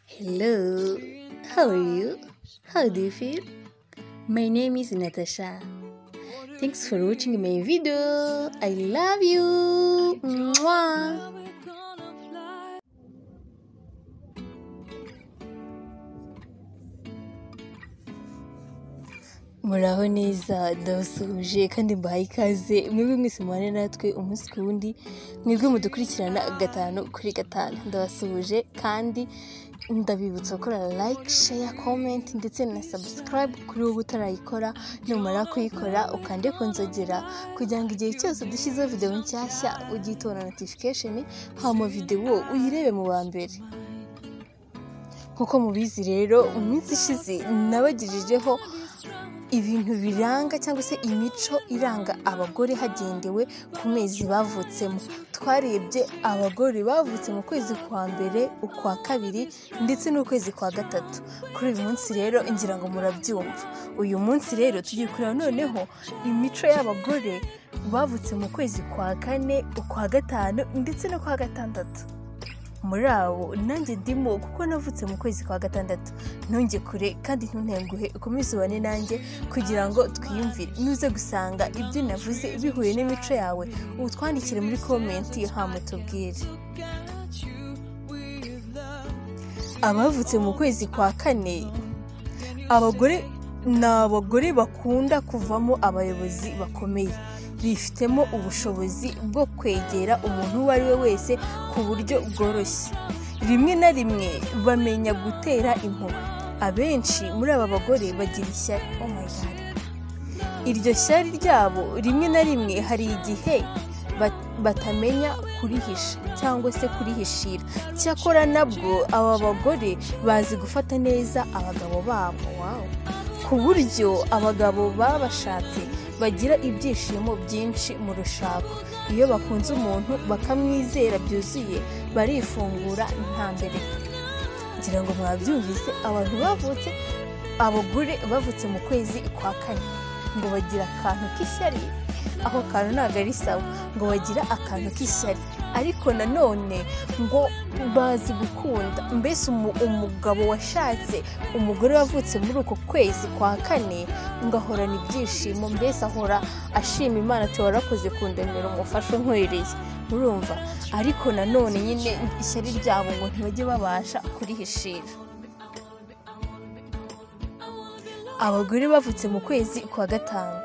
Hello, how are you? How do you feel? My name is Natasha. Thanks for watching my video. I love you. Mwah. Muraho neza ndabasuhuje kandi mbahaye ikaze mwebwe mwese mubane natwe umunsi ku wundi mwebwe mudukurikirana 5/5 ndabasuhuje kandi ndabibutsa gukora like, share, comment ndetse na subscribe kuri wowe utarayikora numara kuyikora ukande kunzogera kugira ngo igihe cyose dushyize video nshyashya ugitona notification hama video uyirebe mu ba mbere. Nkuko mubizi rero umunsi ishize nabagijejeho ibintu biranga cyangwa se imico iranga abagore hagendewe ku mezi bavutsemo. Twarebye abagore bavutse mu kwezi kwa mbere, ukwa kabiri ndetse n'ukwezi kwa gatatu. Kuri uyu munsi rero ngira ngo murabyumva. Uyu munsi rero tugiye kureba noneho imico y'abagore bavutse mu kwezi kwa kane, ukwa gatanu ndetse no kwa gatandatu. Muri abo nanjye ndimo kuko navutse mu kwezi kwa gatandatu. Ntunge kure kandi ntuntenguhe ukomeze ubane nanjye kugira ngo twiyumvire. Nuze gusanga ibyo navuze bihuye n'imico yawe utwandikire muri comment hama tubwire. Abavutse mu kwezi kwa kane, abagore bakunda kuvamo abayobozi bakomeye, bifitemo ubushobozi bwo kwegera umuntu uwo ari we wese ku buryo bworoshye. Rimwe na rimwe bamenya gutera impuhwe. Abenshi muri aba bagore bagira ishyari. Oh my God. Iryo shyari ryabo rimwe na rimwe hari igihe batamenya kurihisha cyangwa se kurihishira. Cyakora nabwo aba bagore bazi gufata neza abagabo babo. Wow. Ku buryo abagabo babashatse bagira ibyishimo byinshi mu rushako. Iyo bakunze umuntu bakamwizera byuzuye barifungura nta mbere. Ngira ngo mwabyumvise abantu bavutse, abagore bavutse mu kwezi kwa kane ngo bagira akantu k'ishyari. Aho kantu ntabwo ari sawa, ngo bagira akantu k'ishyari ariko nanone ngo bazi gukunda. Mbese umugabo washatse umugore wavutse muri uko kwezi kwa kane ngo ahorana ibyishimo, mbese ahora ashima Imana ati warakoze kundemera umufasha unkwereye. Urumva? Ariko nanone nyine ishyari ryabo ngo ntibajye babasha kurihishira. Abagore bavutse mu kwezi kwa gatanu,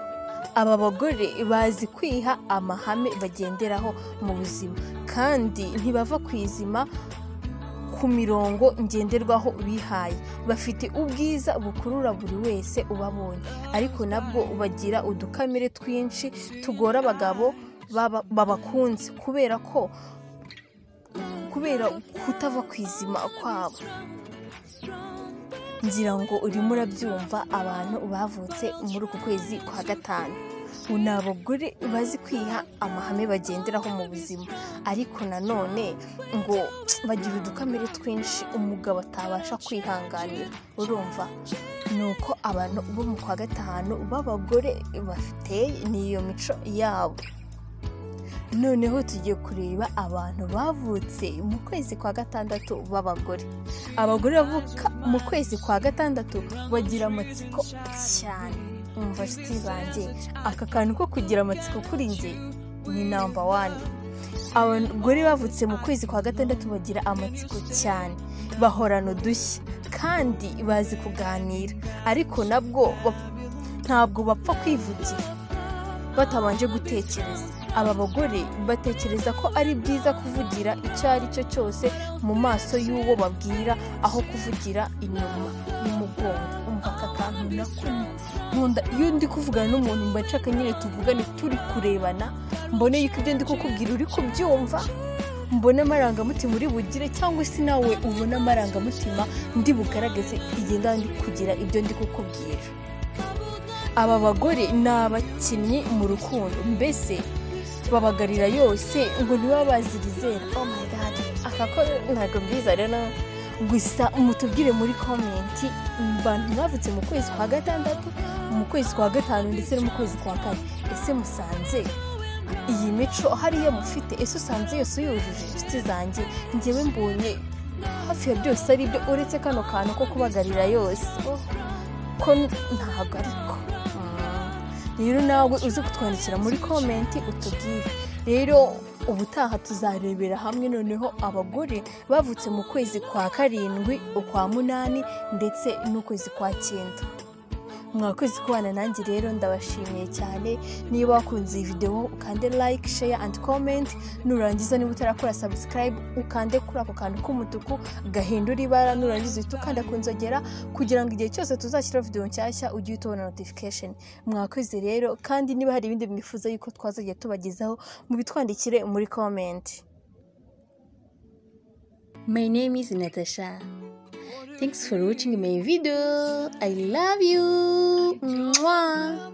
aba bagore bazi kwiha amahame bagenderaho mu buzima kandi ntibava kwizima ku mirongo ngenderwaho bihaye. Bafite ubwiza bukurura buri wese ubabonye, ariko nabwo bagira udukamere twinshi tugora abagabo babakunze kubera kutava kwizima kwabo. Ngira ngo urimo urabyumva abantu bavutse muri uku kwezi kwa gatanu. Ni abagore bazi kwiha amahame bagenderaho mu buzima, ariko nanone ngo bagira udukamere twinshi umugabo atabasha kwihanganira. Urumva? Nuko abantu bo mu kwa gatanu b'abagore bafite niyo mico yabo. Noneho tugiye kureba abantu bavutse mu kwezi kwa gatandatu b'abagore. Abagore bavuka mu kwezi kwa gatandatu bagira amatsiko cyane. Umva nshuti zanjye, aka kantu ko kugira amatsiko kuri njye ni number 1. Abagore bavutse mu kwezi kwa gatandatu bagira amatsiko cyane, bahorana udushya kandi bazi kuganira, ariko nabwo ntabwo bapfa kwivugira batabanje gutekereza. Aba bagore batekereza ko ari byiza kuvugira icyo ari cyo cyose mu maso y'uwo babwira aho kuvugira inyuma y'umugongo. Umva aka kantu nakunda. Iyo ndi kuvugana n'umuntu mba nshaka nyine tuvugane turi kurebana, mbone yuko ibyo ndi kukubwira uri kubyumva, mbone amarangamutima uri bugire cyangwa se nawe ubona amarangamutima ndi bugaragaze igenda ndi kugira ibyo ndi kukubwira. Aba bagore ni abakinnyi mu rukundo, mbese babagarira yose ngo niba bazirizera. Oh my God. Akako ntabwo mbiza rero, gusa mutubwire muri comment abantu bavutse mu kwezi kwa gatandatu, mu kwezi kwa gatanu ndetse no mu kwezi kwa kane. Ese musanze iyi mico hariyo mufite? Ese usanze yose yujuje? Inshuti zanjye njyewe mbonye hafi ya byose ari byo uretse kano kantu ko kubagarira yose ko ntabwo ariko. Rero nawe uzi kutwandikira muri komenti utubwire. Rero ubutaha tuzarebera hamwe noneho abagore bavutse mu kwezi kwa 7, ukwa 8 ndetse n'ukwezi kwa 9. Mwakoze kubana nanjye rero ndabashimiye cyane. Niba wakunze iyi video ukande like, share and comment. Nurangiza niba utarakora subscribe ukande kuri ako kantu k'umutuku gahindura ibara. Nurangiza ukanda kunzogera kugira ngo igihe cyose tuzashyira video nshyashya ujye utubona notification. Mwakoze rero, kandi niba hari ibindi mwifuza yuko twazagiye tubagezaho mubitwandikire muri comment. My name is Natasha. Thanks for watching my video. I love you. Mwah.